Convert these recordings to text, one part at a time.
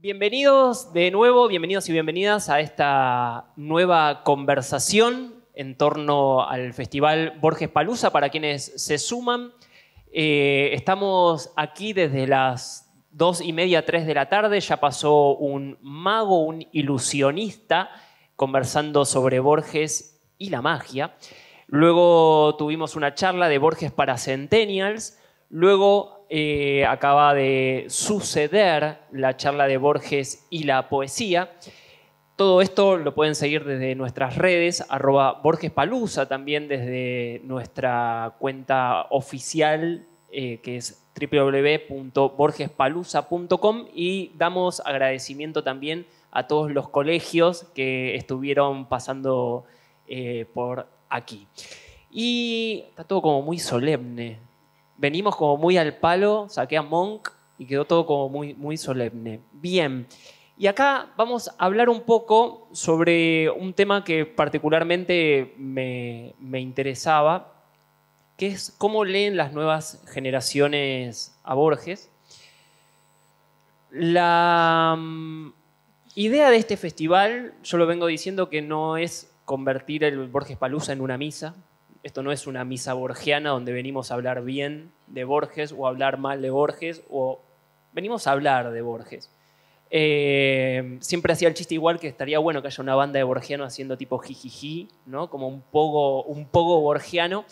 Bienvenidos de nuevo, bienvenidos y bienvenidas a esta nueva conversación en torno al Festival Borges Palusa. Para quienes se suman, estamos aquí desde las 2:30, 3 de la tarde. Ya pasó un mago, un ilusionista, conversando sobre Borges y la magia. Luego tuvimos una charla de Borges para Centennials. Luego acaba de suceder la charla de Borges y la poesía. Todo esto lo pueden seguir desde nuestras redes, @BorgesPalusa, también desde nuestra cuenta oficial, que es www.borgespalusa.com, y damos agradecimiento también a todos los colegios que estuvieron pasando por aquí. Y está todo como muy solemne. Venimos como muy al palo, saqué a Monk y quedó todo como muy solemne. Bien, y acá vamos a hablar un poco sobre un tema que particularmente me interesaba, que es cómo leen las nuevas generaciones a Borges. La idea de este festival, yo lo vengo diciendo, que no es convertir el Borges Palusa en una misa. Esto no es una misa borgiana donde venimos a hablar bien de Borges o a hablar mal de Borges, o venimos a hablar de Borges. Siempre hacía el chiste igual que estaría bueno que haya una banda de borgianos haciendo tipo jijiji, ¿no? Como un pogo borgiano,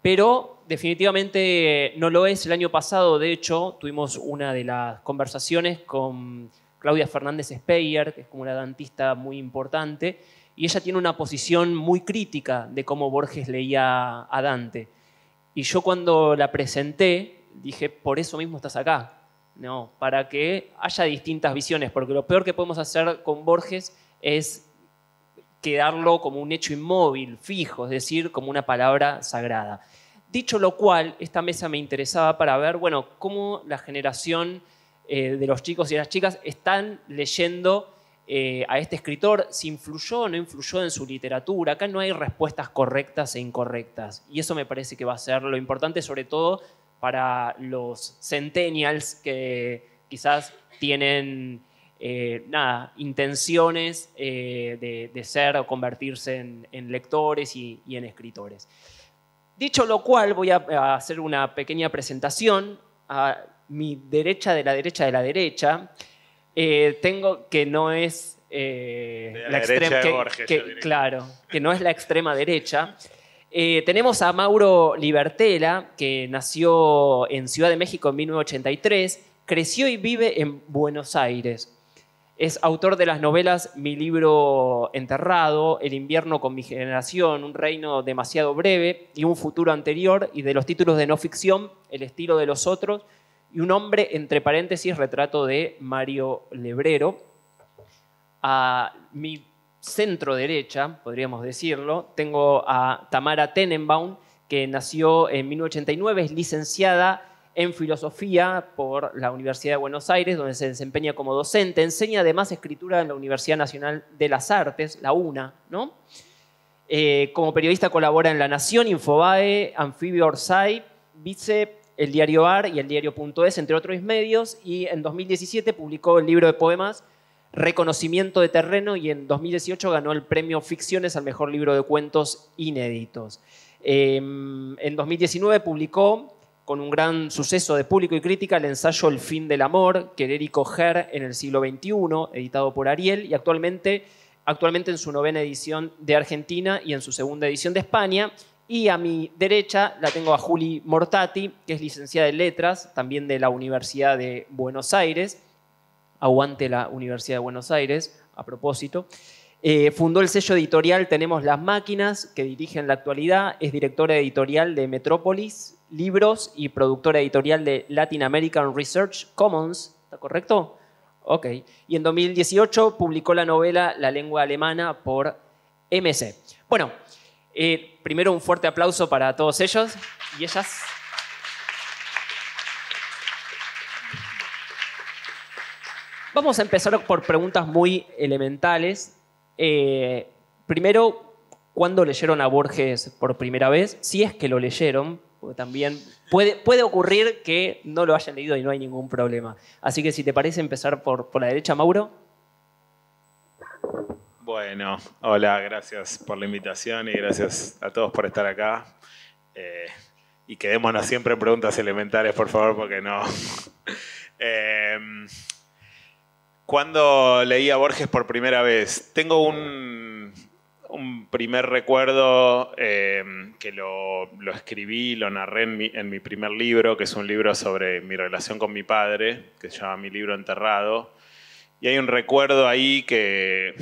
pero definitivamente no lo es. El año pasado, de hecho, tuvimos una de las conversaciones con Claudia Fernández Speyer, que es como una dantista muy importante, y ella tiene una posición muy crítica de cómo Borges leía a Dante. Y yo cuando la presenté dije, por eso mismo estás acá, ¿no? Para que haya distintas visiones, porque lo peor que podemos hacer con Borges es quedarlo como un hecho inmóvil, fijo, es decir, como una palabra sagrada. Dicho lo cual, esta mesa me interesaba para ver, bueno, cómo la generación de los chicos y las chicas están leyendo a este escritor, si influyó o no influyó en su literatura. Acá no hay respuestas correctas e incorrectas, y eso me parece que va a ser lo importante, sobre todo para los centennials que quizás tienen intenciones de ser o convertirse en lectores y en escritores. Dicho lo cual, voy a hacer una pequeña presentación. A mi derecha de la derecha de la derecha tengo que no es la extrema de Borges, claro, que no es la extrema derecha. Tenemos a Mauro Libertela, que nació en Ciudad de México en 1983, creció y vive en Buenos Aires. Es autor de las novelas Mi libro enterrado, El invierno con mi generación, Un reino demasiado breve y Un futuro anterior, y de los títulos de no ficción El estilo de los otros y Un hombre, entre paréntesis, retrato de Mario Lebrero. A mi centro derecha, podríamos decirlo, tengo a Tamara Tenenbaum, que nació en 1989, es licenciada en Filosofía por la Universidad de Buenos Aires, donde se desempeña como docente. Enseña además escritura en la Universidad Nacional de las Artes, la UNA, ¿no? Como periodista colabora en La Nación, Infobae, Anfibio Orsay, Vice, el diario AR y el diario.es, entre otros medios, y en 2017 publicó el libro de poemas Reconocimiento de terreno, y en 2018 ganó el premio Ficciones al mejor libro de cuentos inéditos. En 2019 publicó, con un gran suceso de público y crítica, el ensayo El fin del amor, Querer y coger en el siglo XXI, editado por Ariel, y actualmente en su 9ª edición de Argentina y en su 2ª edición de España. Y a mi derecha la tengo a Juli Mortati, que es licenciada en Letras, también de la Universidad de Buenos Aires. Aguante la Universidad de Buenos Aires, a propósito. Fundó el sello editorial Tenemos las Máquinas, que dirige en la actualidad. Es directora editorial de Metrópolis Libros y productora editorial de Latin American Research Commons. ¿Está correcto? Ok. Y en 2018 publicó la novela La lengua alemana por MC. Bueno, primero un fuerte aplauso para todos ellos y ellas. Vamos a empezar por preguntas muy elementales. Primero, ¿cuándo leyeron a Borges por primera vez? Si es que lo leyeron, porque también puede ocurrir que no lo hayan leído y no hay ningún problema. Así que si te parece empezar por la derecha, Mauro. Bueno, hola, gracias por la invitación y gracias a todos por estar acá. Y quedémonos siempre en preguntas elementales, por favor, porque no... ¿Cuándo leí a Borges por primera vez? Tengo un primer recuerdo que lo escribí, lo narré en mi primer libro, que es un libro sobre mi relación con mi padre, que se llama Mi libro enterrado. Y hay un recuerdo ahí que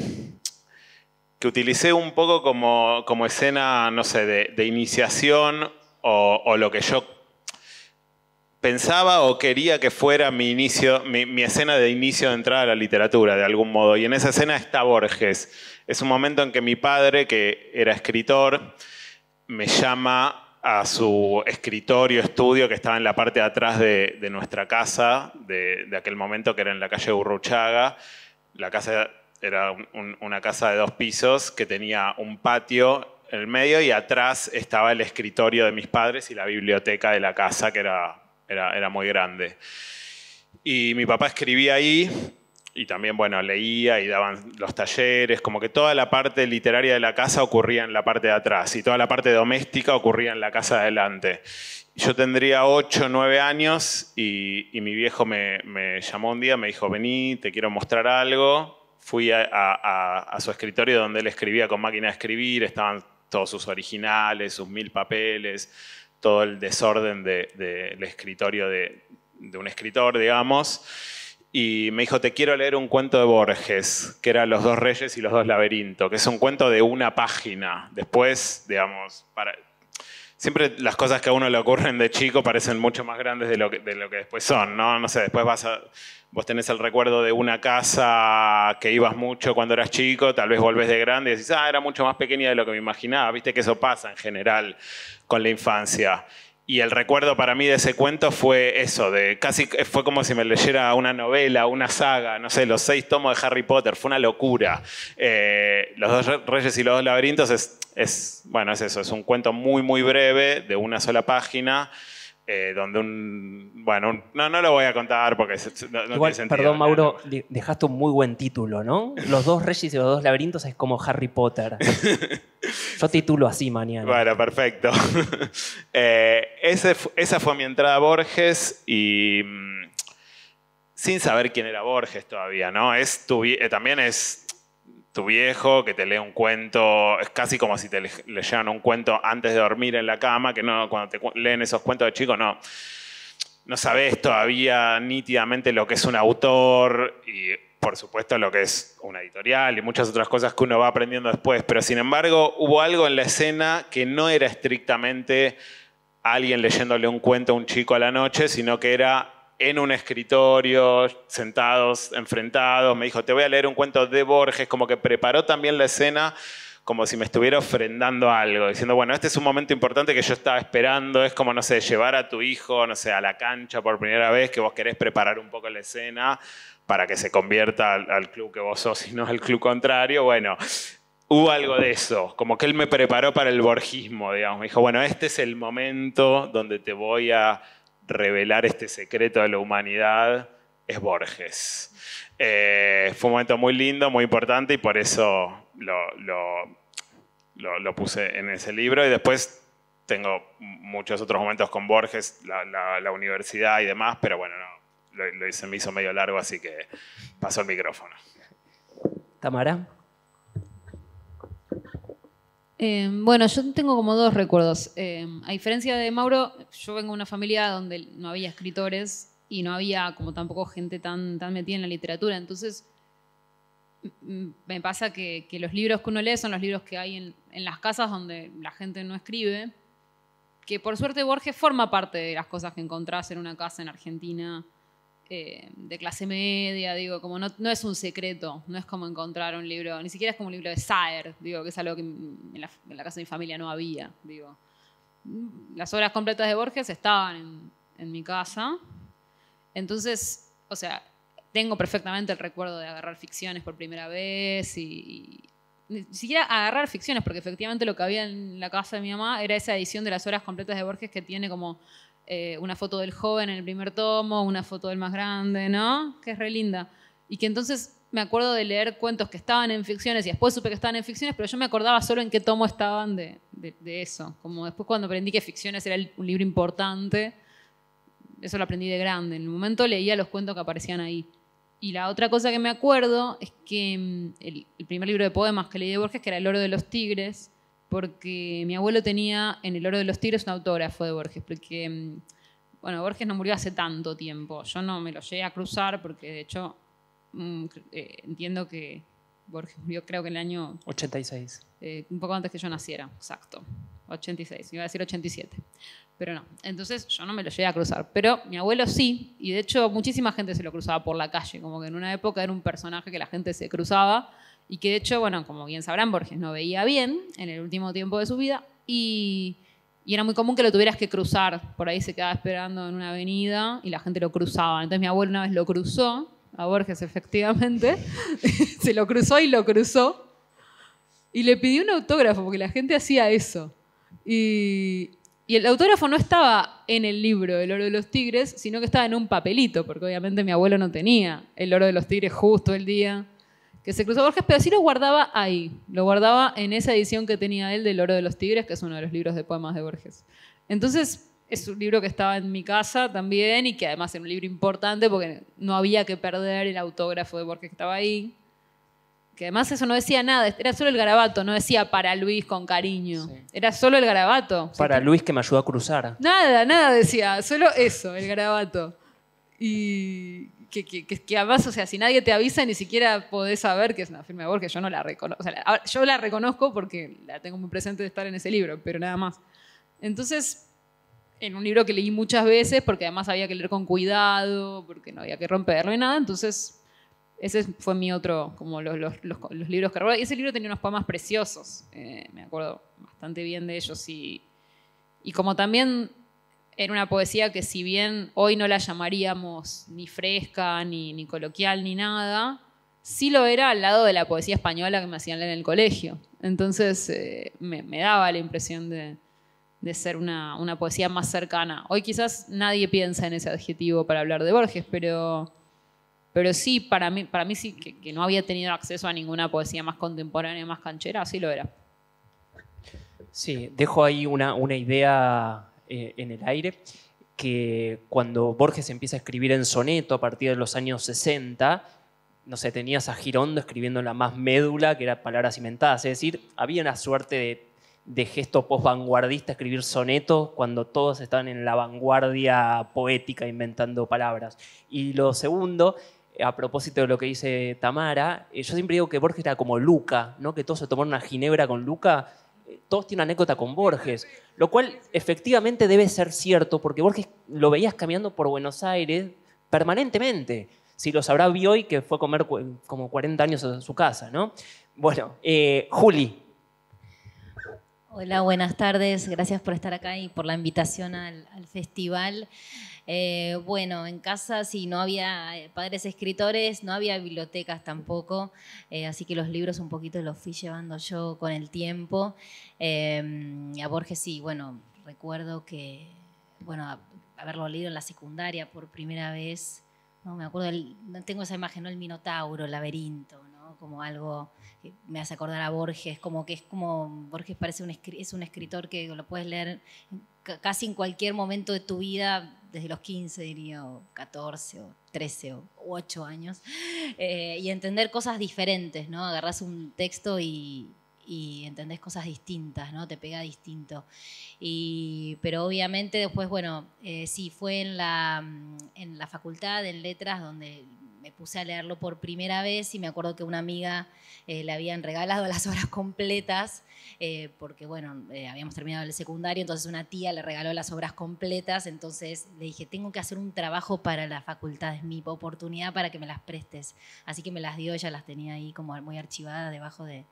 utilicé un poco como escena, no sé, de iniciación o lo que yo pensaba o quería que fuera mi escena de inicio de entrada a la literatura, de algún modo. Y en esa escena está Borges. Es un momento en que mi padre, que era escritor, me llama a su escritorio, estudio, que estaba en la parte de atrás de nuestra casa, de aquel momento, que era en la calle Urruchaga. La casa era una casa de 2 pisos que tenía un patio en el medio y atrás estaba el escritorio de mis padres y la biblioteca de la casa, que era muy grande. Y mi papá escribía ahí y también, bueno, leía y daban los talleres, como que toda la parte literaria de la casa ocurría en la parte de atrás y toda la parte doméstica ocurría en la casa de adelante. Yo tendría 8 o 9 años y mi viejo me llamó un día, me dijo, vení, te quiero mostrar algo. Fui a su escritorio donde él escribía con máquina de escribir, estaban todos sus originales, sus 1000 papeles, todo el desorden del escritorio de un escritor, digamos. Y me dijo, te quiero leer un cuento de Borges, que era Los 2 reyes y los 2 laberintos, que es un cuento de una página. Después, digamos, siempre las cosas que a uno le ocurren de chico parecen mucho más grandes de lo que después son, ¿no? No sé, después vos tenés el recuerdo de una casa que ibas mucho cuando eras chico, tal vez volvés de grande y decís, era mucho más pequeña de lo que me imaginaba. Viste que eso pasa en general con la infancia. Y el recuerdo para mí de ese cuento fue eso, casi fue como si me leyera una novela, una saga, no sé, los 6 tomos de Harry Potter, fue una locura. Los 2 reyes y los 2 laberintos es eso, es un cuento muy, muy breve, de una sola página, donde no lo voy a contar porque no Igual, tiene sentido. perdón, Mauro, dejaste un muy buen título, ¿no? Los 2 reyes y los 2 laberintos es como Harry Potter. Yo titulo así mañana. Bueno, perfecto. Esa fue mi entrada a Borges y sin saber quién era Borges todavía, ¿no? También es tu viejo que te lee un cuento, es casi como si te leyeran un cuento antes de dormir en la cama, que no, cuando te leen esos cuentos de chico no sabes todavía nítidamente lo que es un autor y por supuesto lo que es una editorial y muchas otras cosas que uno va aprendiendo después, pero sin embargo hubo algo en la escena que no era estrictamente alguien leyéndole un cuento a un chico a la noche, sino que era en un escritorio, sentados, enfrentados. Me dijo, te voy a leer un cuento de Borges, como que preparó también la escena como si me estuviera ofrendando algo, diciendo, bueno, este es un momento importante que yo estaba esperando, es como, no sé, llevar a tu hijo, no sé, a la cancha por primera vez, que vos querés preparar un poco la escena para que se convierta al club que vos sos y no al club contrario. Bueno, hubo algo de eso, como que él me preparó para el borgismo, digamos. Me dijo, bueno, este es el momento donde te voy a revelar este secreto de la humanidad, es Borges. Fue un momento muy lindo, muy importante y por eso lo puse en ese libro. Y después tengo muchos otros momentos con Borges, la universidad y demás, pero bueno, se me hizo medio largo, así que pasó el micrófono. Tamara. Bueno, yo tengo como 2 recuerdos. A diferencia de Mauro, yo vengo de una familia donde no había escritores y no había como tampoco gente tan metida en la literatura. Entonces, me pasa que los libros que uno lee son los libros que hay en las casas donde la gente no escribe. Que por suerte Borges forma parte de las cosas que encontrás en una casa en Argentina de clase media, digo, como no es un secreto, no es como encontrar un libro, ni siquiera es como un libro de Saer, digo, que es algo que en la casa de mi familia no había, digo. Las obras completas de Borges estaban en mi casa, entonces, o sea, tengo perfectamente el recuerdo de agarrar ficciones por primera vez y ni siquiera agarrar ficciones, porque efectivamente lo que había en la casa de mi mamá era esa edición de las obras completas de Borges que tiene como una foto del joven en el primer tomo, una foto del más grande, ¿no? Que es re linda. Y que entonces me acuerdo de leer cuentos que estaban en ficciones y después supe que estaban en ficciones, pero yo me acordaba solo en qué tomo estaban de eso. Como después cuando aprendí que ficciones era un libro importante, eso lo aprendí de grande. En el momento leía los cuentos que aparecían ahí. Y la otra cosa que me acuerdo es que el primer libro de poemas que leí de Borges, que era El oro de los tigres, porque mi abuelo tenía en El oro de los tigres un autógrafo de Borges, porque, bueno, Borges no murió hace tanto tiempo. Yo no me lo llegué a cruzar porque, de hecho, entiendo que Borges murió creo que en el año... 86. Un poco antes que yo naciera, exacto. 86, iba a decir 87. Pero no, entonces yo no me lo llegué a cruzar. Pero mi abuelo sí, y de hecho muchísima gente se lo cruzaba por la calle, como que en una época era un personaje que la gente se cruzaba y que de hecho, bueno, como bien sabrán, Borges no veía bien en el último tiempo de su vida y era muy común que lo tuvieras que cruzar. Por ahí se quedaba esperando en una avenida y la gente lo cruzaba. Entonces mi abuelo una vez lo cruzó, a Borges efectivamente, se lo cruzó y lo cruzó y le pidió un autógrafo porque la gente hacía eso. Y el autógrafo no estaba en el libro El oro de los tigres, sino que estaba en un papelito, porque obviamente mi abuelo no tenía El oro de los tigres justo el día que se cruzó Borges, pero sí lo guardaba ahí. Lo guardaba en esa edición que tenía él del oro de los tigres, que es uno de los libros de poemas de Borges. Entonces, es un libro que estaba en mi casa también y que además era un libro importante porque no había que perder el autógrafo de Borges que estaba ahí. Que además eso no decía nada, era solo el garabato, no decía para Luis con cariño. Sí. Era solo el garabato. Para Luis que me ayudó a cruzar. Nada decía, solo eso, el garabato. Y que además, o sea, si nadie te avisa ni siquiera podés saber que es una firma de Borges, yo no la reconozco. O sea, yo la reconozco porque la tengo muy presente de estar en ese libro, pero nada más. Entonces, en un libro que leí muchas veces, porque además había que leer con cuidado, porque no había que romperlo y nada, entonces... Ese fue mi otro, como los libros que recuerdo. Y ese libro tenía unos poemas preciosos. Me acuerdo bastante bien de ellos. Y como también era una poesía que si bien hoy no la llamaríamos ni fresca, ni coloquial, ni nada, sí lo era al lado de la poesía española que me hacían leer en el colegio. Entonces me daba la impresión de ser una poesía más cercana. Hoy quizás nadie piensa en ese adjetivo para hablar de Borges, pero sí, para mí sí, que no había tenido acceso a ninguna poesía más contemporánea, más canchera, sí lo era. Sí, dejo ahí una idea en el aire, que cuando Borges empieza a escribir en soneto a partir de los años 60, no sé, tenías a Girondo escribiendo la más médula, que era palabras cimentadas, es decir, había una suerte de gesto post-vanguardista escribir sonetos cuando todos estaban en la vanguardia poética inventando palabras. Y lo segundo, a propósito de lo que dice Tamara, yo siempre digo que Borges era como Luca, ¿no? Que todos se tomaron una ginebra con Luca, todos tienen una anécdota con Borges, lo cual efectivamente debe ser cierto, porque Borges lo veías caminando por Buenos Aires permanentemente. Si lo sabrá Bioy, que fue a comer como 40 años a su casa, ¿no? Bueno, Juli. Hola, buenas tardes. Gracias por estar acá y por la invitación al festival. Bueno, en casa sí, no había padres escritores, no había bibliotecas tampoco, así que los libros un poquito los fui llevando yo con el tiempo. A Borges sí, bueno, recuerdo que, bueno, haberlo leído en la secundaria por primera vez, no me acuerdo, tengo esa imagen, ¿no? El Minotauro, el laberinto, ¿no? Como algo que me hace acordar a Borges, como que es como, Borges parece es un escritor que lo puedes leer casi en cualquier momento de tu vida, desde los 15, diría, o 14, o 13, o 8 años, y entender cosas diferentes, ¿no? Agarrás un texto y entendés cosas distintas, ¿no? Te pega distinto. Pero obviamente después, bueno, sí, fue en la facultad, en letras, donde me puse a leerlo por primera vez y me acuerdo que una amiga le habían regalado las obras completas porque, bueno, habíamos terminado el secundario, entonces una tía le regaló las obras completas, entonces le dije, tengo que hacer un trabajo para la facultad, es mi oportunidad para que me las prestes. Así que me las dio, ella las tenía ahí como muy archivadas debajo de...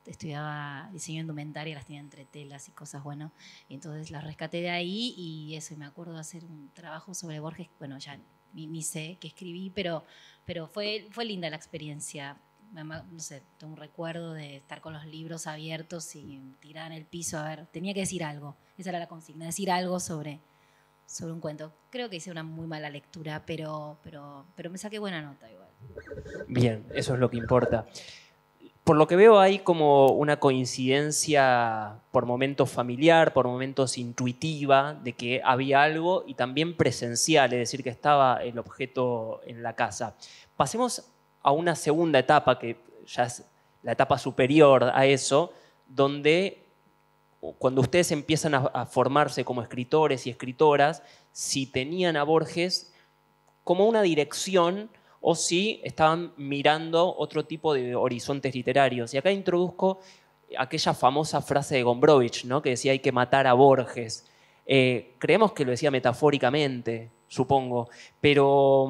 Estudiaba diseño de indumentaria, las tenía entre telas y cosas, bueno, y entonces las rescaté de ahí y eso, y me acuerdo de hacer un trabajo sobre Borges, bueno, ya ni sé qué escribí, pero fue linda la experiencia. no sé, tengo un recuerdo de estar con los libros abiertos y tirada en el piso, a ver, tenía que decir algo. Esa era la consigna, decir algo sobre un cuento. Creo que hice una muy mala lectura, pero me saqué buena nota igual. Bien, eso es lo que importa. Por lo que veo hay como una coincidencia por momentos familiar, por momentos intuitiva, de que había algo y también presencial, es decir, que estaba el objeto en la casa. Pasemos a una segunda etapa, que ya es la etapa superior a eso, donde cuando ustedes empiezan a formarse como escritores y escritoras, si tenían a Borges como una dirección o si estaban mirando otro tipo de horizontes literarios. Y acá introduzco aquella famosa frase de Gombrowicz, ¿no? Que decía hay que matar a Borges. Creemos que lo decía metafóricamente, supongo, pero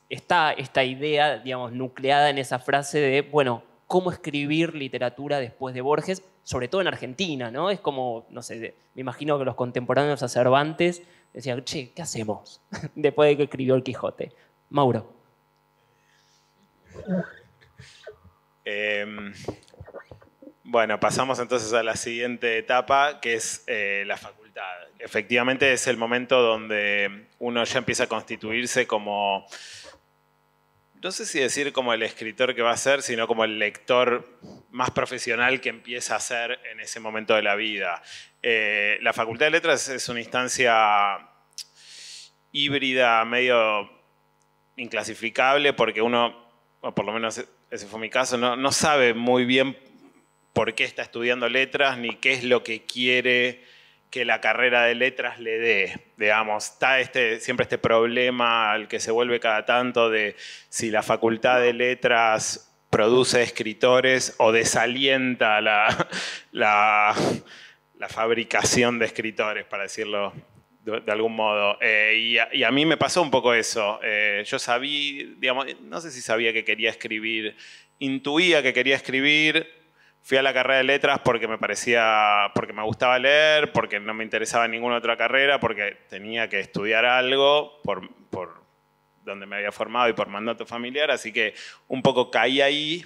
está esta idea, digamos, nucleada en esa frase de, bueno, cómo escribir literatura después de Borges, sobre todo en Argentina, ¿no? Es como, no sé, me imagino que los contemporáneos a Cervantes decían, che, ¿qué hacemos después de que escribió el Quijote? Mauro. Bueno, pasamos entonces a la siguiente etapa, que es la facultad. Efectivamente es el momento donde uno ya empieza a constituirse como, no sé si decir como el escritor que va a ser, sino como el lector más profesional que empieza a ser en ese momento de la vida. La Facultad de Letras es una instancia híbrida, medio inclasificable, porque uno, o por lo menos ese fue mi caso, no sabe muy bien por qué está estudiando letras, ni qué es lo que quiere que la carrera de letras le dé. Digamos, está siempre este problema al que se vuelve cada tanto de si la Facultad de Letras produce escritores o desalienta la fabricación de escritores, para decirlo de algún modo. Y a mí me pasó un poco eso. Yo sabía, digamos, no sé si sabía que quería escribir, intuía que quería escribir. Fui a la carrera de letras porque porque me gustaba leer, porque no me interesaba ninguna otra carrera, porque tenía que estudiar algo por donde me había formado y por mandato familiar, así que un poco caí ahí.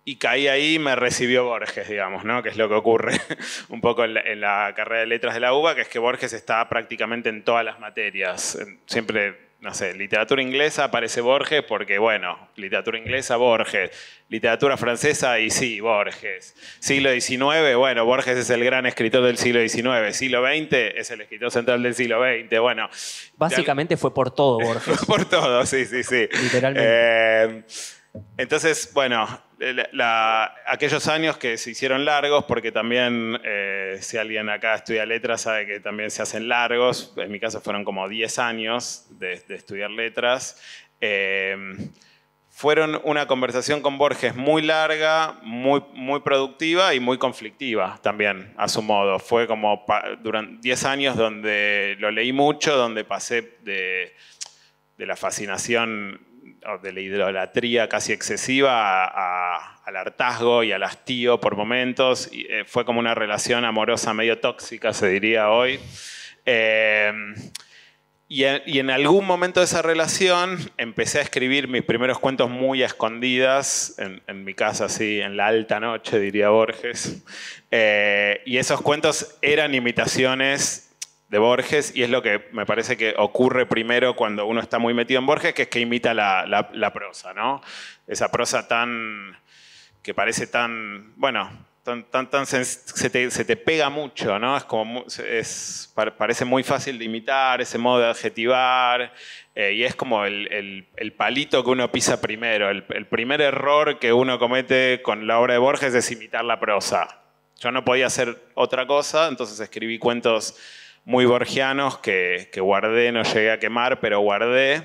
Y caí ahí y me recibió Borges, digamos, ¿no? Que es lo que ocurre un poco en la carrera de letras de la UBA, que es que Borges está prácticamente en todas las materias. Siempre, no sé, literatura inglesa aparece Borges porque, bueno, literatura inglesa, Borges. Literatura francesa, y sí, Borges. Siglo XIX, bueno, Borges es el gran escritor del siglo XIX. Siglo XX es el escritor central del siglo XX. Bueno, básicamente fue por todo Borges. Por todo, sí. Literalmente. Entonces, bueno, aquellos años que se hicieron largos, porque también si alguien acá estudia letras sabe que también se hacen largos, en mi caso fueron como 10 años de estudiar letras, fueron una conversación con Borges muy larga, muy productiva y muy conflictiva también, a su modo. Fue como durante 10 años donde lo leí mucho, donde pasé de la fascinación o de la idolatría casi excesiva al hartazgo y al hastío por momentos. Y, fue como una relación amorosa medio tóxica, se diría hoy. Y en algún momento de esa relación empecé a escribir mis primeros cuentos muy a escondidas, en mi casa, así, en la alta noche, diría Borges. Y esos cuentos eran imitaciones de Borges, y es lo que me parece que ocurre primero cuando uno está muy metido en Borges, que es que imita la prosa, ¿no? Esa prosa que parece tan, bueno, se te pega mucho, ¿no? Parece muy fácil de imitar, ese modo de adjetivar, y es como el palito que uno pisa primero. El primer error que uno comete con la obra de Borges es imitar la prosa. Yo no podía hacer otra cosa, entonces escribí cuentos muy borgianos que guardé, no llegué a quemar, pero guardé.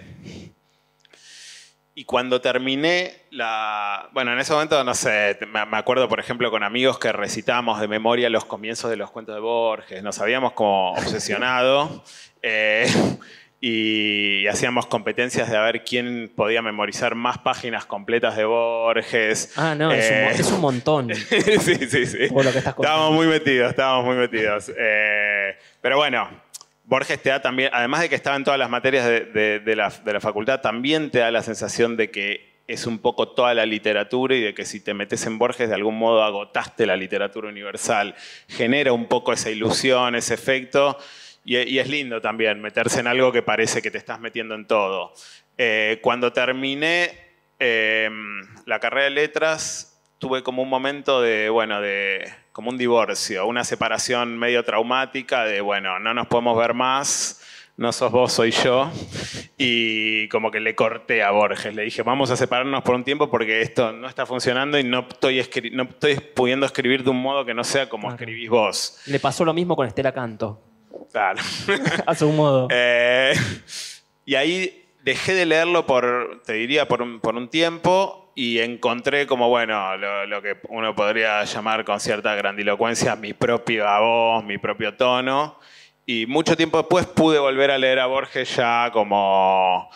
Y cuando terminé bueno, en ese momento, no sé, me acuerdo, por ejemplo, con amigos que recitábamos de memoria los comienzos de los cuentos de Borges. Nos habíamos como obsesionado y hacíamos competencias de a ver quién podía memorizar más páginas completas de Borges. Ah, no, es un montón. Sí. Por lo que estás contando. Estábamos muy metidos. Pero bueno, Borges te da también, además de que estaba en todas las materias de la facultad, también te da la sensación de que es un poco toda la literatura y de que si te metes en Borges de algún modo agotaste la literatura universal. Genera un poco esa ilusión, ese efecto, y es lindo también meterse en algo que parece que te estás metiendo en todo. Cuando terminé la carrera de letras, tuve como un momento como un divorcio, una separación medio traumática de, bueno, no nos podemos ver más, no sos vos, soy yo. Y como que le corté a Borges, le dije, vamos a separarnos por un tiempo porque esto no está funcionando y no estoy pudiendo escribir de un modo que no sea como escribís vos. Le pasó lo mismo con Estela Canto. Claro. A su modo. Y ahí dejé de leerlo te diría, por un tiempo y encontré como, bueno, lo que uno podría llamar con cierta grandilocuencia mi propia voz, mi propio tono. Y mucho tiempo después pude volver a leer a Borges ya como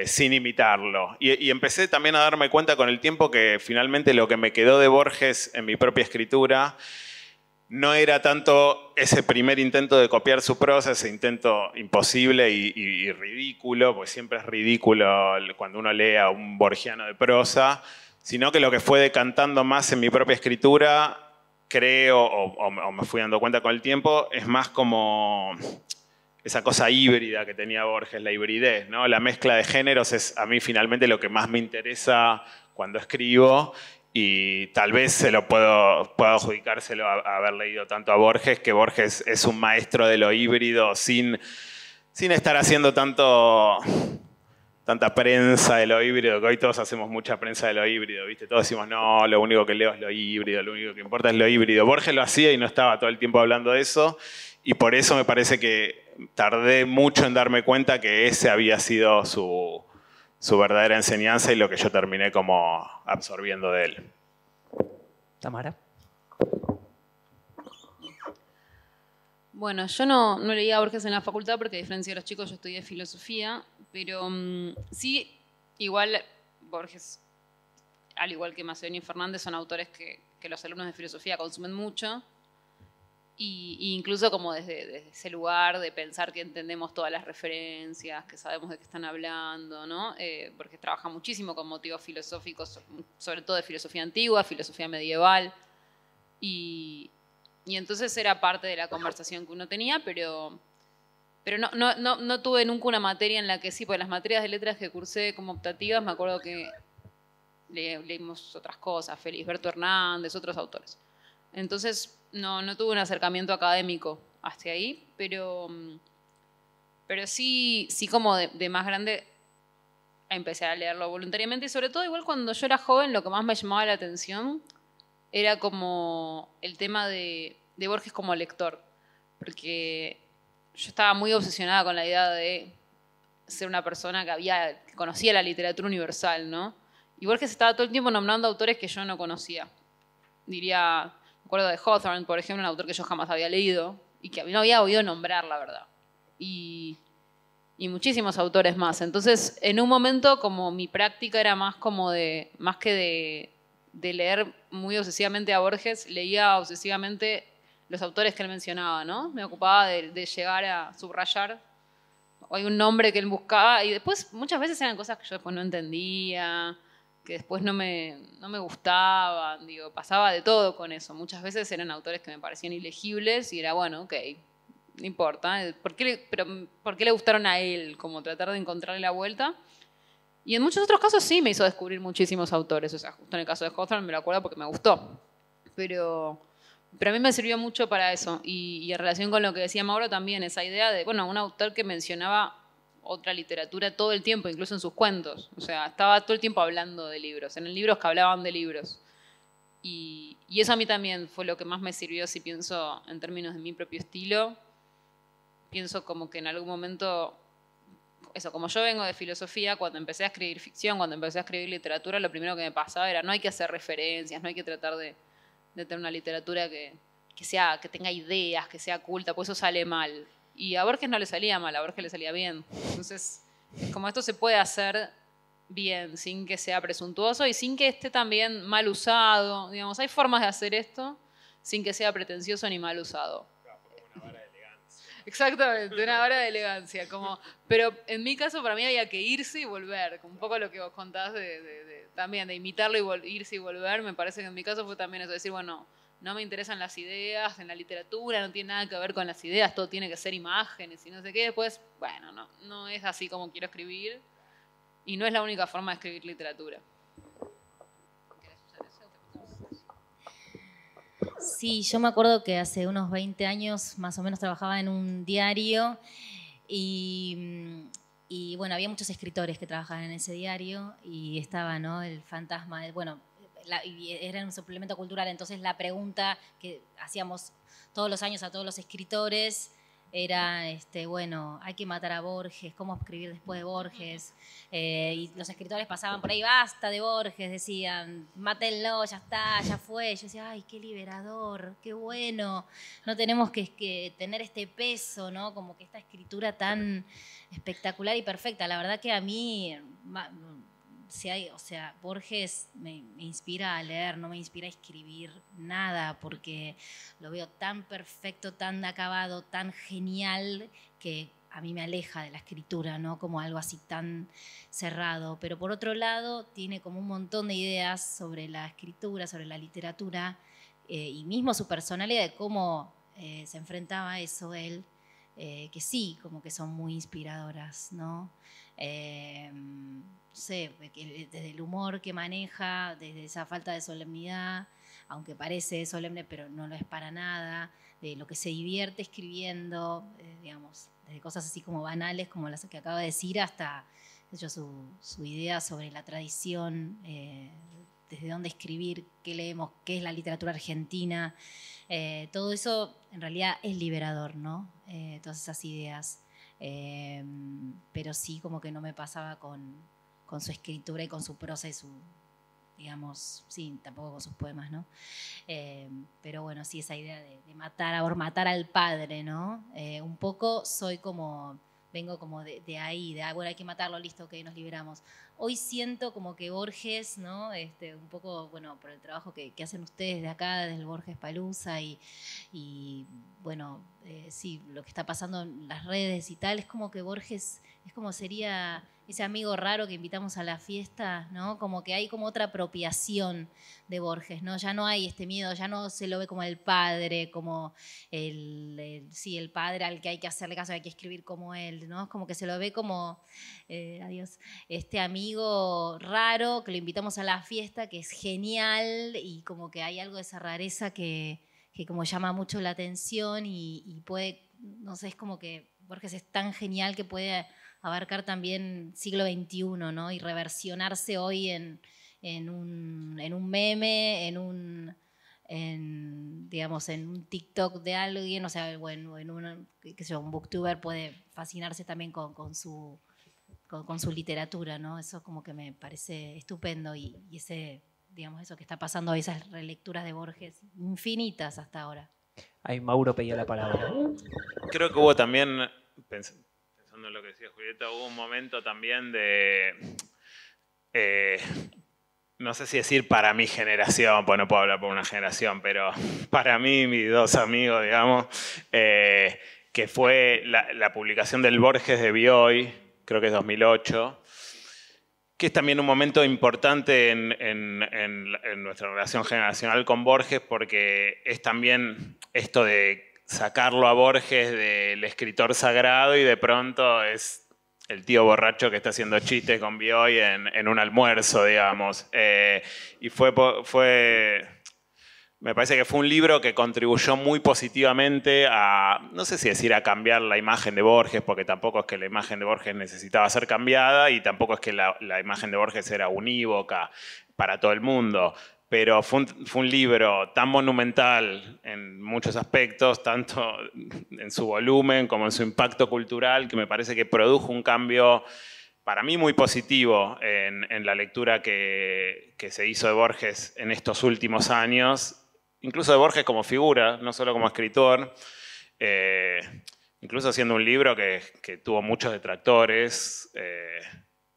sin imitarlo. Y empecé también a darme cuenta con el tiempo que finalmente lo que me quedó de Borges en mi propia escritura no era tanto ese primer intento de copiar su prosa, ese intento imposible y ridículo, porque siempre es ridículo cuando uno lee a un borgiano de prosa, sino que lo que fue decantando más en mi propia escritura, creo, o me fui dando cuenta con el tiempo, es más como esa cosa híbrida que tenía Borges, la hibridez, ¿no? La mezcla de géneros es a mí finalmente lo que más me interesa cuando escribo. Y tal vez puedo adjudicárselo a haber leído tanto a Borges, que Borges es un maestro de lo híbrido sin estar haciendo tanta prensa de lo híbrido, que hoy todos hacemos mucha prensa de lo híbrido, ¿viste? Todos decimos, no, lo único que leo es lo híbrido, lo único que importa es lo híbrido. Borges lo hacía y no estaba todo el tiempo hablando de eso, y por eso me parece que tardé mucho en darme cuenta que ese había sido su verdadera enseñanza y lo que yo terminé como absorbiendo de él. Tamara. Bueno, yo no leía a Borges en la facultad porque a diferencia de los chicos yo estudié filosofía, pero sí, igual Borges, al igual que Macedonio y Fernández, son autores que los alumnos de filosofía consumen mucho. Y incluso como desde ese lugar de pensar que entendemos todas las referencias, que sabemos de qué están hablando, ¿no? Porque trabaja muchísimo con motivos filosóficos, sobre todo de filosofía antigua, filosofía medieval, y entonces era parte de la conversación que uno tenía, pero no tuve nunca una materia en la que sí, porque las materias de letras que cursé como optativas, me acuerdo que leímos otras cosas, Felisberto Hernández, otros autores. Entonces no tuve un acercamiento académico hacia ahí, pero sí como de más grande empecé a leerlo voluntariamente y sobre todo igual cuando yo era joven lo que más me llamaba la atención era como el tema de Borges como lector, porque yo estaba muy obsesionada con la idea de ser una persona que conocía la literatura universal, ¿no? Y Borges estaba todo el tiempo nombrando autores que yo no conocía. Diría... Me acuerdo de Hawthorne, por ejemplo, un autor que yo jamás había leído y que a mí no había oído nombrar, la verdad. Y muchísimos autores más. Entonces, en un momento, como mi práctica era más que de leer muy obsesivamente a Borges, leía obsesivamente los autores que él mencionaba, ¿no? Me ocupaba de llegar a subrayar. Hay un nombre que él buscaba y después muchas veces eran cosas que yo después no entendía, que después no me gustaban, digo, pasaba de todo con eso. Muchas veces eran autores que me parecían ilegibles y era, bueno, ok, no importa. ¿Por qué le gustaron a él? Como tratar de encontrarle la vuelta. Y en muchos otros casos sí me hizo descubrir muchísimos autores. O sea, justo en el caso de Hawthorne me lo acuerdo porque me gustó. Pero a mí me sirvió mucho para eso. Y en relación con lo que decía Mauro también, esa idea de, bueno, un autor que mencionaba otra literatura todo el tiempo, incluso en sus cuentos. O sea, estaba todo el tiempo hablando de libros, en libros que hablaban de libros. Y eso a mí también fue lo que más me sirvió, si pienso en términos de mi propio estilo. Pienso como que en algún momento, eso, como yo vengo de filosofía, cuando empecé a escribir ficción, cuando empecé a escribir literatura, lo primero que me pasaba era no hay que hacer referencias, no hay que tratar de tener una literatura que tenga ideas, que sea culta, pues eso sale mal. Y a Borges no le salía mal, a Borges le salía bien. Entonces, como esto se puede hacer bien, sin que sea presuntuoso y sin que esté también mal usado. Digamos, hay formas de hacer esto sin que sea pretencioso ni mal usado. Exactamente, una hora de elegancia. Pero en mi caso, para mí había que irse y volver. Un poco lo que vos contás también, de imitarlo y irse y volver. Me parece que en mi caso fue también eso, decir, bueno, no me interesan las ideas en la literatura, no tiene nada que ver con las ideas, todo tiene que ser imágenes y no sé qué. Después, bueno, no es así como quiero escribir y no es la única forma de escribir literatura. Sí, yo me acuerdo que hace unos 20 años más o menos trabajaba en un diario y bueno, había muchos escritores que trabajaban en ese diario y estaba, ¿no?, el fantasma, bueno, y era un suplemento cultural, entonces la pregunta que hacíamos todos los años a todos los escritores era, bueno, hay que matar a Borges, ¿cómo escribir después de Borges? Y los escritores pasaban por ahí, basta de Borges, decían, mátenlo, ya está, ya fue. Yo decía, ay, qué liberador, qué bueno, no tenemos que tener este peso, ¿no? Como que esta escritura tan espectacular y perfecta. La verdad que a mí, Borges me inspira a leer, no me inspira a escribir nada, porque lo veo tan perfecto, tan acabado, tan genial, que a mí me aleja de la escritura, ¿no? Como algo así tan cerrado. Pero por otro lado, tiene como un montón de ideas sobre la escritura, sobre la literatura, y mismo su personalidad, de cómo se enfrentaba a eso él, que sí, como que son muy inspiradoras, ¿no? No sé, desde el humor que maneja, desde esa falta de solemnidad, aunque parece solemne, pero no lo es para nada, de lo que se divierte escribiendo, digamos, desde cosas así como banales, como las que acaba de decir, hasta su idea sobre la tradición, desde dónde escribir, qué leemos, qué es la literatura argentina. Todo eso en realidad es liberador, ¿no? Todas esas ideas. Pero sí, como que no me pasaba con su escritura y con su prosa y su, digamos, sí, tampoco con sus poemas, ¿no? Pero bueno, sí, esa idea de matar al padre, ¿no? Un poco vengo como de ahí, bueno, hay que matarlo, listo, ok, nos liberamos. Hoy siento como que Borges, ¿no? Un poco, bueno, por el trabajo que hacen ustedes de acá, desde el Borges Palusa y bueno, sí, lo que está pasando en las redes y tal, es como que Borges es como sería ese amigo raro que invitamos a la fiesta, ¿no? Como que hay como otra apropiación de Borges, ¿no? Ya no hay este miedo, ya no se lo ve como el padre, como el padre al que hay que hacerle caso, hay que escribir como él, ¿no? Es como que se lo ve como, este amigo raro que lo invitamos a la fiesta, que es genial y como que hay algo de esa rareza que como llama mucho la atención y puede, no sé, es como que Borges es tan genial que puede abarcar también siglo XXI, ¿no? Y reversionarse hoy en un meme, digamos, en un TikTok de alguien, o sea, bueno, en un booktuber puede fascinarse también con su literatura, ¿no? Eso como que me parece estupendo y ese, digamos, eso que está pasando hoy, esas relecturas de Borges infinitas hasta ahora. Ahí Mauro pedía la palabra. Creo que hubo también, pensando en lo que decía Julieta, hubo un momento también de, no sé si decir para mi generación, pues no puedo hablar por una generación, pero para mí, mis dos amigos, digamos, que fue la publicación del Borges de Bioy, creo que es 2008, que es también un momento importante en nuestra relación generacional con Borges, porque es también esto de sacarlo a Borges del escritor sagrado y de pronto es el tío borracho que está haciendo chistes con Bioy en un almuerzo, digamos. Y me parece que fue un libro que contribuyó muy positivamente a, no sé si decir a cambiar la imagen de Borges, porque tampoco es que la imagen de Borges necesitaba ser cambiada y tampoco es que la imagen de Borges era unívoca para todo el mundo. Pero fue un libro tan monumental en muchos aspectos, tanto en su volumen como en su impacto cultural, que me parece que produjo un cambio para mí muy positivo en la lectura que se hizo de Borges en estos últimos años, incluso de Borges como figura, no solo como escritor, incluso siendo un libro que tuvo muchos detractores.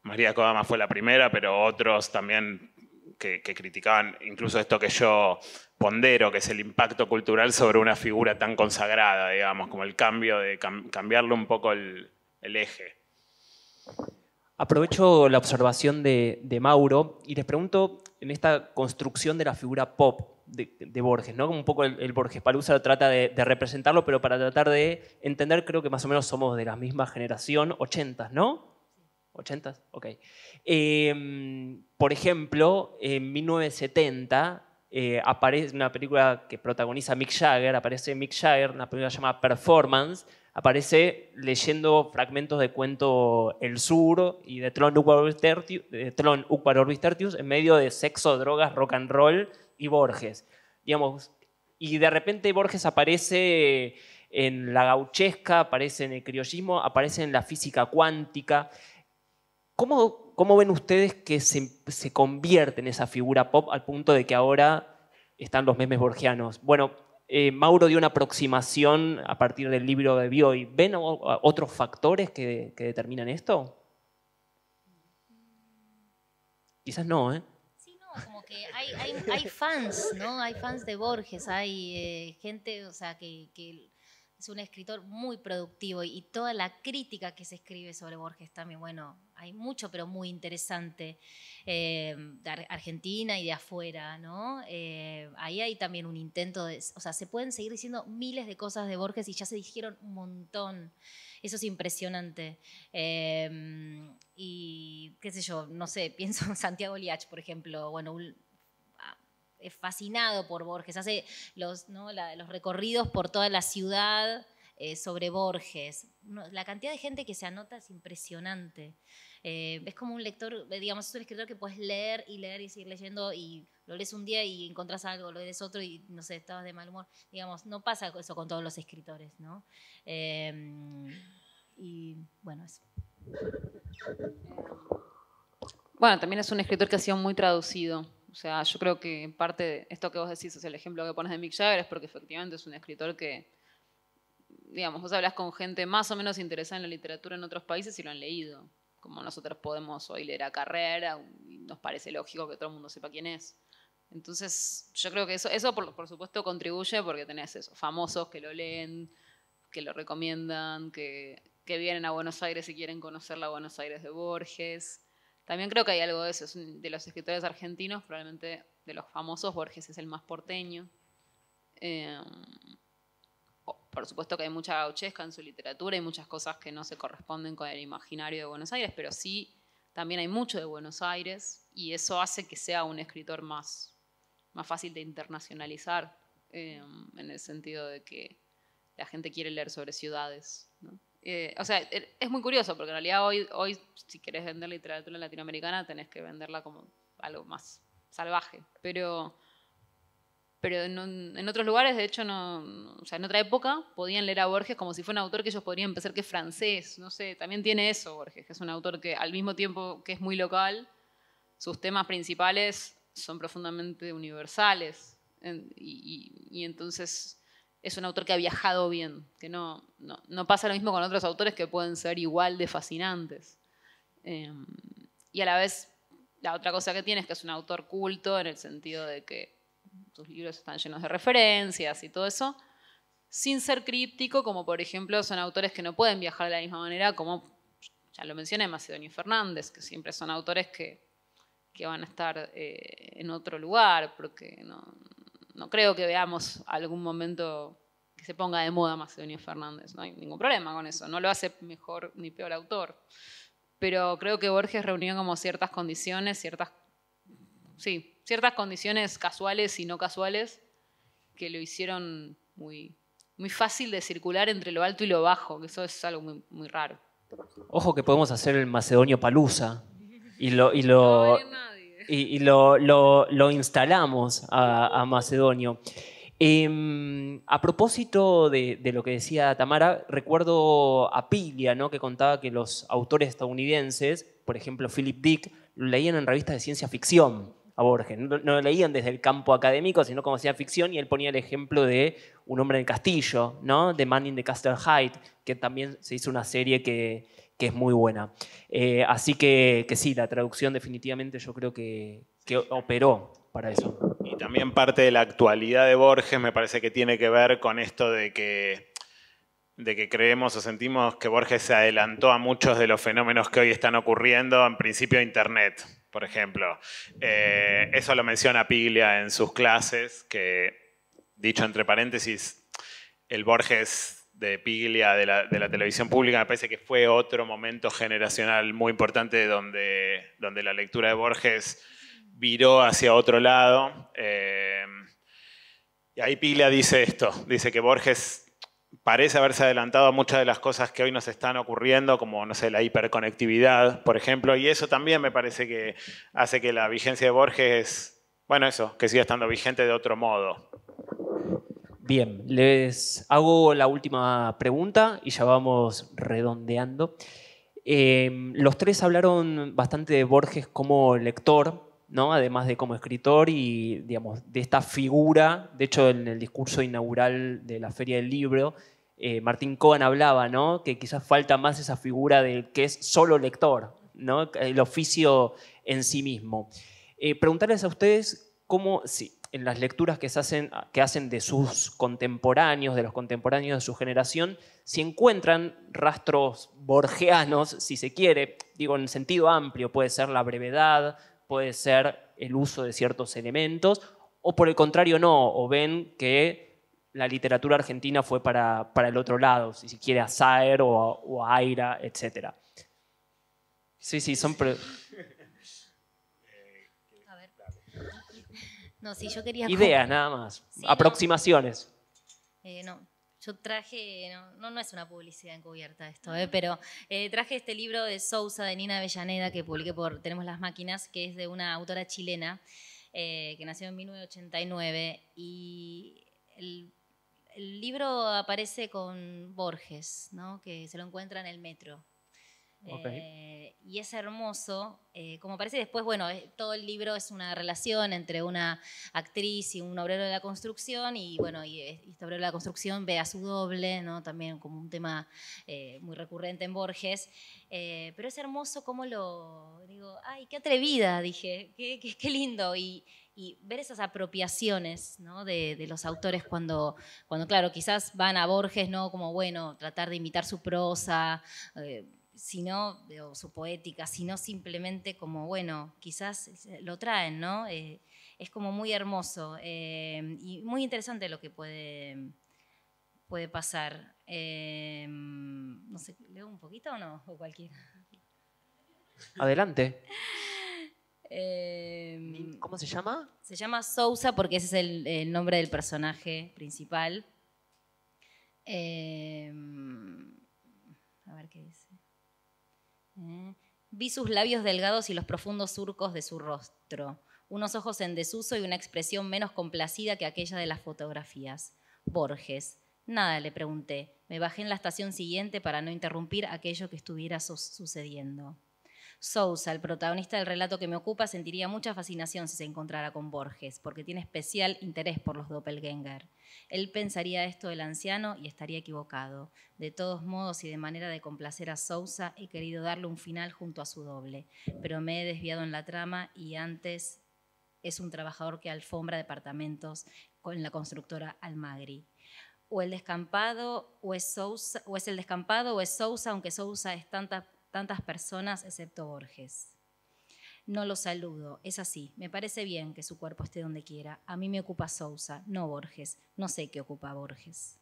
María Kodama fue la primera, pero otros también que criticaban incluso esto que yo pondero, que es el impacto cultural sobre una figura tan consagrada, digamos, como el cambio de cambiarle un poco el eje. Aprovecho la observación de Mauro y les pregunto en esta construcción de la figura pop de Borges, ¿no? Como un poco el Borges Palusa trata de representarlo, pero para tratar de entender, creo que más o menos somos de la misma generación, 80s, ¿no? 80s, ok. Por ejemplo, en 1970 aparece una película que protagoniza Mick Jagger, aparece Mick Jagger, una película llamada Performance, aparece leyendo fragmentos de cuento El Sur y de Thlon Ukvar Orbis Tertius en medio de sexo, drogas, rock and roll y Borges. Digamos, y de repente Borges aparece en la gauchesca, aparece en el criollismo, aparece en la física cuántica. ¿Cómo ven ustedes que se convierte en esa figura pop al punto de que ahora están los memes borgianos? Bueno, Mauro dio una aproximación a partir del libro de Bioy. ¿Ven otros factores que determinan esto? Quizás no, ¿eh? Sí, no, como que hay fans, ¿no? Hay fans de Borges, hay gente, o sea, que es un escritor muy productivo y toda la crítica que se escribe sobre Borges también, bueno, hay mucho, pero muy interesante, de Argentina y de afuera, ¿no? Ahí hay también un intento de, o sea, se pueden seguir diciendo miles de cosas de Borges y ya se dijeron un montón. Eso es impresionante. Y qué sé yo, no sé, pienso en Santiago Liach, por ejemplo, bueno, es fascinado por Borges, hace los recorridos por toda la ciudad sobre Borges. La cantidad de gente que se anota es impresionante. Es como un lector, digamos, es un escritor que puedes leer y seguir leyendo y lo lees un día y encontrás algo, lo lees otro y, no sé, estabas de mal humor. Digamos, no pasa eso con todos los escritores, ¿no? Y bueno, eso. Bueno, también es un escritor que ha sido muy traducido. O sea, yo creo que en parte de esto que vos decís, o sea, el ejemplo que pones de Mick Jagger es porque efectivamente es un escritor que, digamos, vos hablas con gente más o menos interesada en la literatura en otros países y lo han leído. Como nosotros podemos hoy leer a Carrera y nos parece lógico que todo el mundo sepa quién es. Entonces, yo creo que eso por supuesto contribuye porque tenés esos famosos que lo leen, que lo recomiendan, que vienen a Buenos Aires y quieren conocer la Buenos Aires de Borges. También creo que hay algo de eso, de los escritores argentinos, probablemente de los famosos, Borges es el más porteño. Por supuesto que hay mucha gauchesca en su literatura y muchas cosas que no se corresponden con el imaginario de Buenos Aires, pero sí, también hay mucho de Buenos Aires y eso hace que sea un escritor más fácil de internacionalizar, en el sentido de que la gente quiere leer sobre ciudades, ¿no? O sea, es muy curioso porque en realidad hoy si querés vender literatura latinoamericana tenés que venderla como algo más salvaje, pero en otros lugares, de hecho, o sea, en otra época podían leer a Borges como si fuera un autor que ellos podrían pensar que es francés, no sé, también tiene eso Borges, que es un autor que al mismo tiempo que es muy local, sus temas principales son profundamente universales y entonces es un autor que ha viajado bien, que no pasa lo mismo con otros autores que pueden ser igual de fascinantes. Y a la vez, la otra cosa que tiene es que es un autor culto en el sentido de que sus libros están llenos de referencias y todo eso, sin ser críptico, como por ejemplo son autores que no pueden viajar de la misma manera, como ya lo mencioné, Macedonio Fernández, que siempre son autores que van a estar en otro lugar, porque no creo que veamos algún momento que se ponga de moda Macedonio Fernández. No hay ningún problema con eso. No lo hace mejor ni peor autor. Pero creo que Borges reunió como ciertas condiciones, ciertas condiciones casuales y no casuales que lo hicieron muy, muy fácil de circular entre lo alto y lo bajo, que eso es algo muy, muy raro. Ojo que podemos hacer el Macedonio Palusa y lo instalamos a Macedonio. A propósito de lo que decía Tamara, recuerdo a Piglia, ¿no? Que contaba que los autores estadounidenses, por ejemplo Philip Dick, lo leían en revistas de ciencia ficción a Borges. No lo leían desde el campo académico, sino como ciencia ficción, y él ponía el ejemplo de Un hombre en el castillo, ¿no? The Man in the Castle Heights, que también se hizo una serie que es muy buena. Así que sí, la traducción definitivamente yo creo que que operó para eso. Y también parte de la actualidad de Borges me parece que tiene que ver con esto de que creemos o sentimos que Borges se adelantó a muchos de los fenómenos que hoy están ocurriendo, en principio Internet, por ejemplo. Eso lo menciona Piglia en sus clases, que, dicho entre paréntesis, el Borges de Piglia de la televisión pública me parece que fue otro momento generacional muy importante donde la lectura de Borges viró hacia otro lado. Y ahí Piglia dice esto, dice que Borges parece haberse adelantado a muchas de las cosas que hoy nos están ocurriendo, como, no sé, la hiperconectividad, por ejemplo, y eso también me parece que hace que la vigencia de Borges, bueno, eso, que siga estando vigente de otro modo. Bien, les hago la última pregunta y ya vamos redondeando. Los tres hablaron bastante de Borges como lector, ¿no? Además de como escritor y, digamos, de esta figura. De hecho, en el discurso inaugural de la Feria del Libro, Martín Cohen hablaba, ¿no? Que quizás falta más esa figura de que es solo lector, ¿no? El oficio en sí mismo. Preguntarles a ustedes cómo, si en las lecturas que hacen de sus contemporáneos, de los contemporáneos de su generación, si encuentran rastros borgianos, si se quiere, digo en sentido amplio, puede ser la brevedad, puede ser el uso de ciertos elementos, o por el contrario no, o ven que la literatura argentina fue para el otro lado, si se quiere a Saer o a Aira, etc. Sí, son... A ver. No, sí, yo quería... Ideas nada más, sí, aproximaciones. No, yo traje, no es una publicidad encubierta esto, pero traje este libro de Sousa, de Nina Avellaneda, que publiqué por Tenemos las Máquinas, que es de una autora chilena que nació en 1989, y el libro aparece con Borges, ¿no? Que se lo encuentra en el metro. Okay. Y es hermoso, como parece después, bueno, todo el libro es una relación entre una actriz y un obrero de la construcción, y bueno, y este obrero de la construcción ve a su doble, ¿no? También como un tema muy recurrente en Borges, pero es hermoso cómo digo, ay, qué atrevida, dije, qué lindo, y ver esas apropiaciones, ¿no? de los autores cuando, claro, quizás van a Borges, ¿no? Como, bueno, tratar de imitar su prosa, sino, o su poética, sino simplemente como, bueno, quizás lo traen, ¿no? Es como muy hermoso y muy interesante lo que puede pasar. No sé, ¿leo un poquito o no? O cualquiera. Adelante. ¿Cómo se llama? Se llama Sousa porque ese es el nombre del personaje principal. A ver qué dice. Vi sus labios delgados y los profundos surcos de su rostro, unos ojos en desuso y una expresión menos complacida que aquella de las fotografías. Borges. Nada, le pregunté. Me bajé en la estación siguiente para no interrumpir aquello que estuviera sucediendo. Sousa, el protagonista del relato que me ocupa, sentiría mucha fascinación si se encontrara con Borges, porque tiene especial interés por los doppelgänger. Él pensaría esto del anciano y estaría equivocado. De todos modos y de manera de complacer a Sousa, he querido darle un final junto a su doble, pero me he desviado en la trama y antes es un trabajador que alfombra departamentos con la constructora Almagri. O el descampado o es Sousa, o es el descampado o es Sousa, aunque Sousa es tantas personas excepto Borges. No lo saludo, es así. Me parece bien que su cuerpo esté donde quiera. A mí me ocupa Sousa, no Borges. No sé qué ocupa Borges.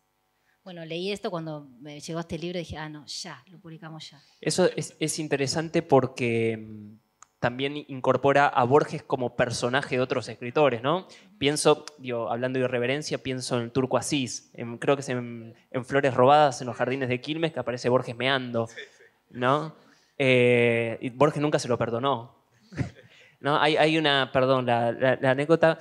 Bueno, leí esto cuando me llegó este libro y dije, no, ya, lo publicamos ya. Eso es interesante porque también incorpora a Borges como personaje de otros escritores, ¿no? Pienso, hablando de irreverencia, pienso en el Turco Asís. Creo que es en Flores Robadas, en los jardines de Quilmes, que aparece Borges meando, ¿no? Y Borges nunca se lo perdonó. ¿No? Hay una, perdón, la anécdota,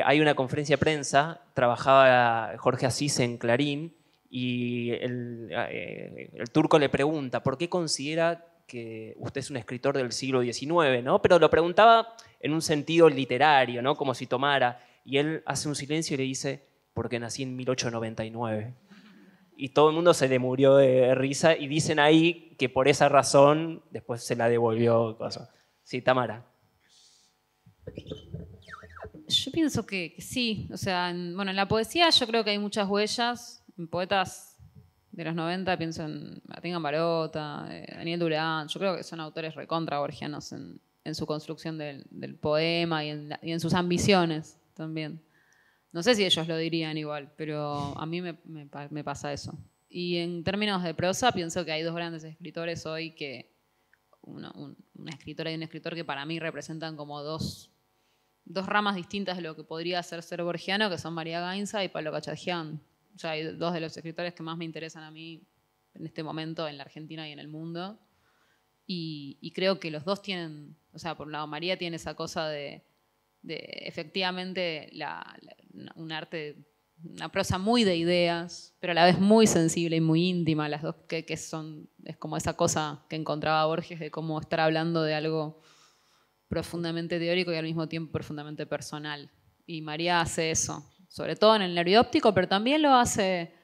hay una conferencia de prensa, trabajaba Jorge Asís en Clarín, y el Turco le pregunta, ¿por qué considera que usted es un escritor del siglo XIX? ¿No? Pero lo preguntaba en un sentido literario, ¿no? Como si tomara, y él hace un silencio y le dice, porque nací en 1899. Y todo el mundo se le murió de risa, y dicen ahí que por esa razón después se la devolvió. Sí, Tamara. Yo pienso que sí. O sea, en la poesía yo creo que hay muchas huellas. En poetas de los 90 pienso en Martín Gambarota, Daniel Durán. Yo creo que son autores recontra borgianos en su construcción del poema y en sus ambiciones también. No sé si ellos lo dirían igual, pero a mí me pasa eso. Y en términos de prosa, pienso que hay dos grandes escritores hoy una escritora y un escritor que para mí representan como dos ramas distintas de lo que podría ser borgiano, que son María Gainza y Pablo Cachadjian. O sea, hay dos de los escritores que más me interesan a mí en este momento en la Argentina y en el mundo. Y creo que los dos tienen, o sea, por un lado María tiene esa cosa de efectivamente un arte, una prosa muy de ideas, pero a la vez muy sensible y muy íntima, las dos es como esa cosa que encontraba Borges de cómo estar hablando de algo profundamente teórico y al mismo tiempo profundamente personal. Y María hace eso, sobre todo en el nervio óptico, pero también lo hace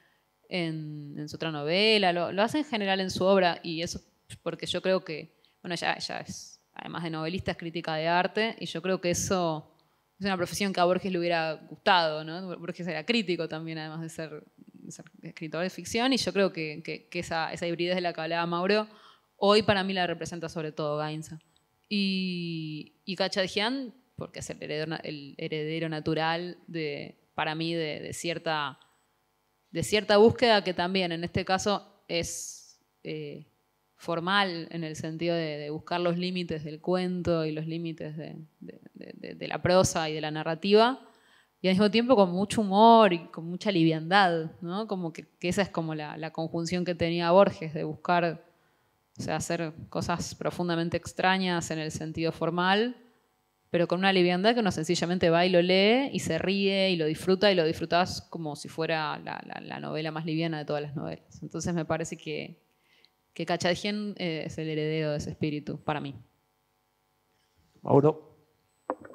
en su otra novela, lo hace en general en su obra, y eso porque yo creo que, bueno, ella es, además de novelista, es crítica de arte, y yo creo que eso es una profesión que a Borges le hubiera gustado, ¿no? Borges era crítico también, además de ser escritor de ficción, y yo creo que esa hibridez de la que hablaba Mauro, hoy para mí la representa sobre todo Gainza. Y Cachadjian, porque es el heredero natural para mí de cierta búsqueda que también en este caso es formal en el sentido de buscar los límites del cuento y los límites de la prosa y de la narrativa, y al mismo tiempo con mucho humor y con mucha liviandad, ¿no? Como que esa es como la conjunción que tenía Borges de buscar, o sea, hacer cosas profundamente extrañas en el sentido formal, pero con una liviandad que uno sencillamente va y lo lee y se ríe y lo disfruta, y lo disfrutas como si fuera la novela más liviana de todas las novelas. Entonces me parece que Cachadjian es el heredero de ese espíritu, para mí. Mauro.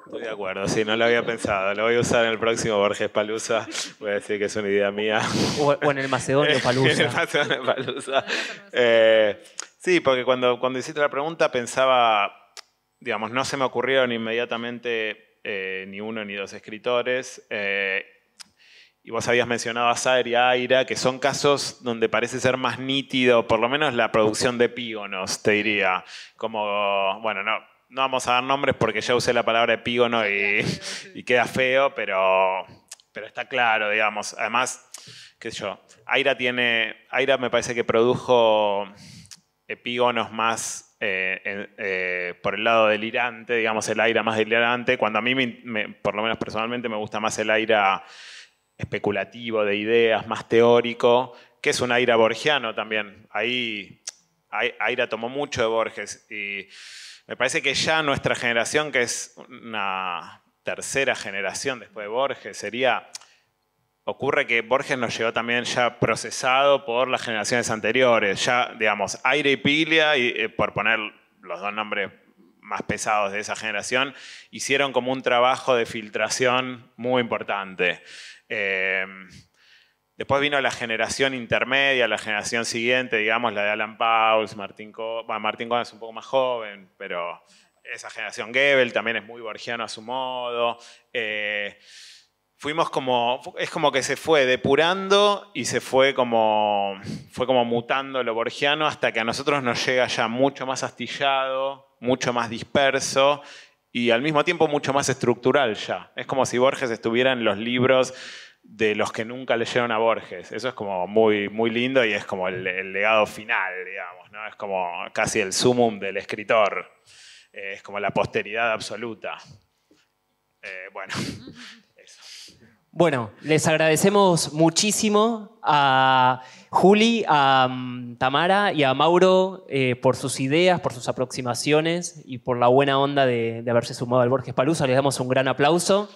Estoy de acuerdo, sí, no lo había pensado. Lo voy a usar en el próximo Borges Palusa. Voy a decir que es una idea mía. O en el Macedonio Palusa. En el Macedonio Palusa. Sí, porque cuando hiciste la pregunta pensaba, digamos, no se me ocurrieron inmediatamente ni uno ni dos escritores. Y vos habías mencionado a Saer y a Aira, que son casos donde parece ser más nítido, por lo menos la producción de epígonos, te diría. Como, bueno, no vamos a dar nombres porque ya usé la palabra epígono y queda feo, pero está claro, digamos. Además, qué sé yo, Aira me parece que produjo epígonos más por el lado delirante, digamos, el Aira más delirante, cuando a mí, por lo menos personalmente, me gusta más el Aira especulativo, de ideas, más teórico, que es un Aira borgiano también. Ahí Aira tomó mucho de Borges, y me parece que ya nuestra generación, que es una tercera generación después de Borges, ocurre que Borges nos llegó también ya procesado por las generaciones anteriores. Ya, digamos, Aira y Piglia, por poner los dos nombres más pesados de esa generación, hicieron como un trabajo de filtración muy importante. Después vino la generación intermedia, la generación siguiente, digamos, la de Alan Pauls, Martín Cohen es un poco más joven, pero esa generación, Goebel también es muy borgiano a su modo. Es como que se fue depurando y fue como mutando lo borgiano hasta que a nosotros nos llega ya mucho más astillado, mucho más disperso y al mismo tiempo mucho más estructural ya. Es como si Borges estuviera en los libros de los que nunca leyeron a Borges. Eso es como muy, muy lindo y es como el legado final, digamos, ¿no? Es como casi el sumum del escritor. Es como la posteridad absoluta. Bueno, eso. Bueno, les agradecemos muchísimo a Juli, a Tamara y a Mauro por sus ideas, por sus aproximaciones y por la buena onda de haberse sumado al Borges Palusa. Les damos un gran aplauso.